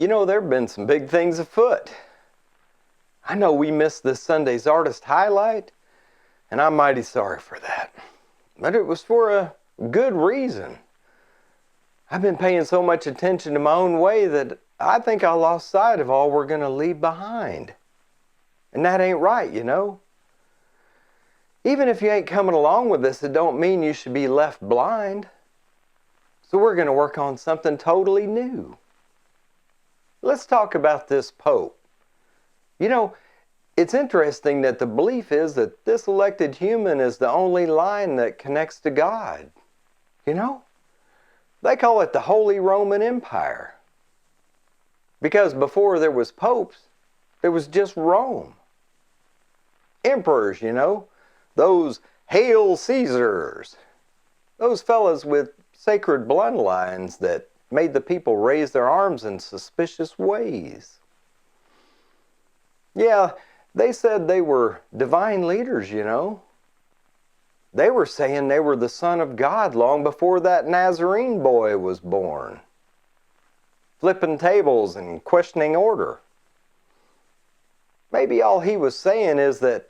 There have been some big things afoot. I know we missed this Sunday's artist highlight, and I'm mighty sorry for that. But it was for a good reason. I've been paying so much attention to my own way that I think I lost sight of all we're going to leave behind. And that ain't right, Even if you ain't coming along with this, it don't mean you should be left blind. So we're going to work on something totally new. Let's talk about this Pope. It's interesting that the belief is that this elected human is the only line that connects to God. They call it the Holy Roman Empire. Because before there was popes, there was just Rome. Emperors, those Hail Caesars. Those fellas with sacred bloodlines that made the people raise their arms in suspicious ways. Yeah, they said they were divine leaders, They were saying they were the Son of God long before that Nazarene boy was born. Flipping tables and questioning order. Maybe all he was saying is that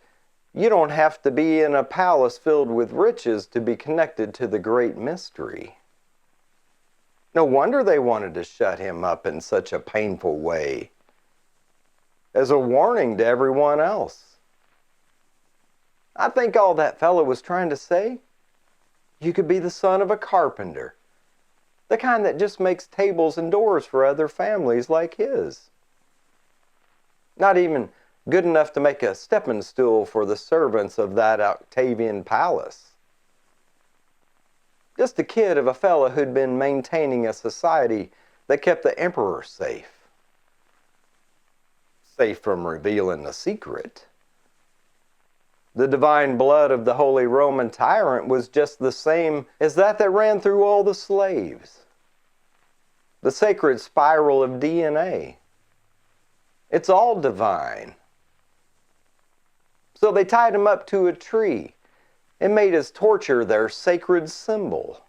you don't have to be in a palace filled with riches to be connected to the great mystery. No wonder they wanted to shut him up in such a painful way, as a warning to everyone else. I think all that fellow was trying to say, you could be the son of a carpenter, the kind that just makes tables and doors for other families like his. Not even good enough to make a stepping stool for the servants of that Octavian palace. Just a kid of a fellow who'd been maintaining a society that kept the emperor safe. Safe from revealing the secret. The divine blood of the Holy Roman tyrant was just the same as that ran through all the slaves. The sacred spiral of DNA. It's all divine. So they tied him up to a tree and made his torture their sacred symbol.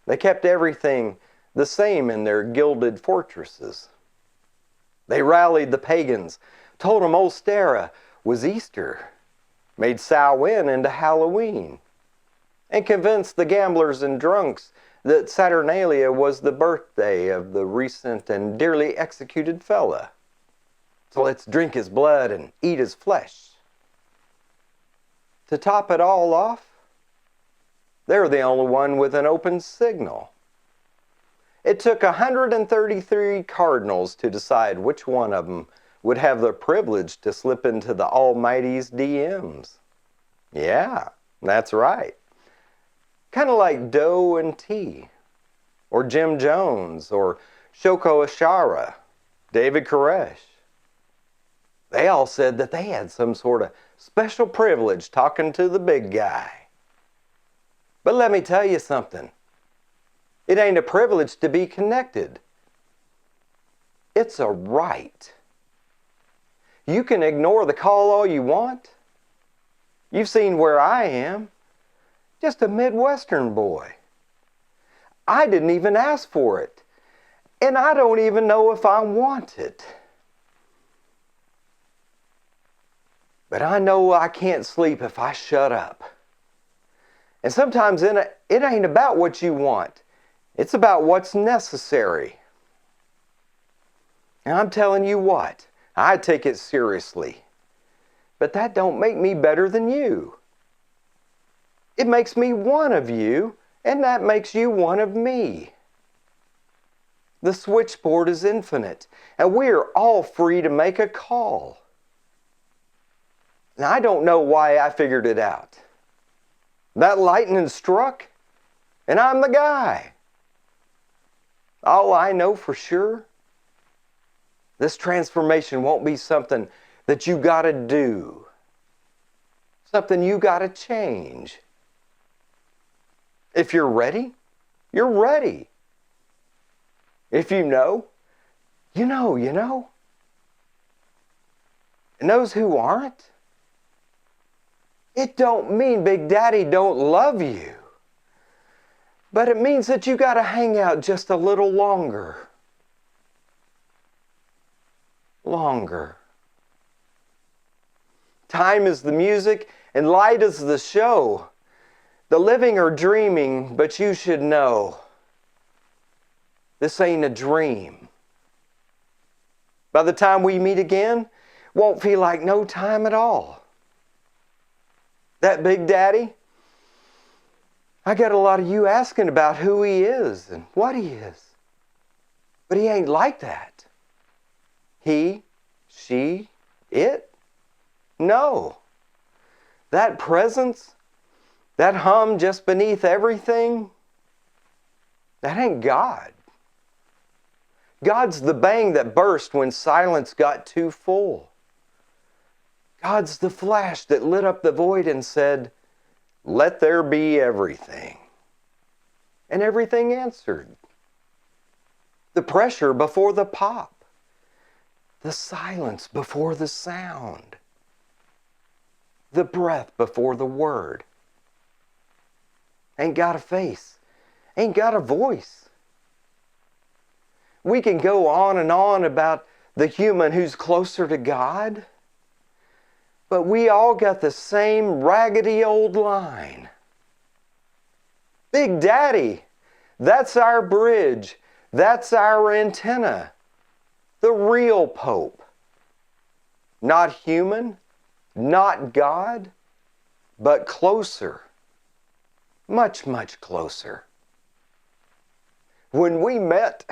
They kept everything the same in their gilded fortresses. They rallied the pagans, told them Ostera was Easter, made Samhain into Halloween, and convinced the gamblers and drunks that Saturnalia was the birthday of the recent and dearly executed fella. So let's drink his blood and eat his flesh. To top it all off, they're the only one with an open signal. It took 133 cardinals to decide which one of them would have the privilege to slip into the Almighty's DMs. Yeah, that's right. Kind of like Doe and T, or Jim Jones, or Shoko Ashara, David Koresh. They all said that they had some sort of special privilege talking to the big guy. But let me tell you something. It ain't a privilege to be connected. It's a right. You can ignore the call all you want. You've seen where I am. Just a Midwestern boy. I didn't even ask for it. And I don't even know if I want it. But I know I can't sleep if I shut up. And sometimes it ain't about what you want. It's about what's necessary. And I'm telling you what, I take it seriously. But that don't make me better than you. It makes me one of you, and that makes you one of me. The switchboard is infinite, and we are all free to make a call. Now, I don't know why I figured it out. That lightning struck, and I'm the guy. All I know for sure, this transformation won't be something that you gotta do. Something you gotta change. If you're ready, you're ready. If you know, you know. And those who aren't, it don't mean Big Daddy don't love you. But it means that you got to hang out just a little longer. longer. Time is the music and light is the show. The living are dreaming, but you should know this ain't a dream. By the time we meet again, won't feel like no time at all. That Big Daddy, I got a lot of you asking about who he is and what he is. But he ain't like that. He, she, it? No. That presence, that hum just beneath everything, that ain't God. God's the bang that burst when silence got too full. God's the flash that lit up the void and said, "Let there be everything." And everything answered. The pressure before the pop. The silence before the sound. The breath before the word. Ain't got a face. Ain't got a voice. We can go on and on about the human who's closer to God, but we all got the same raggedy old line. Big Daddy, that's our bridge. That's our antenna. The real Pope. Not human, not God, but closer. Much, much closer. When we met,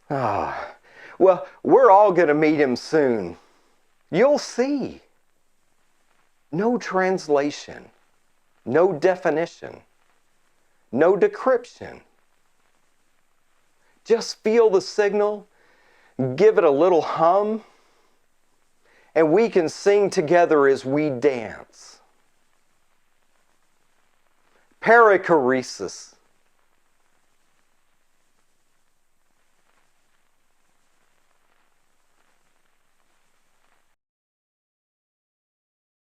well, we're all going to meet him soon. You'll see. No translation, no definition, no decryption. Just feel the signal, give it a little hum, and we can sing together as we dance. Perichoresis.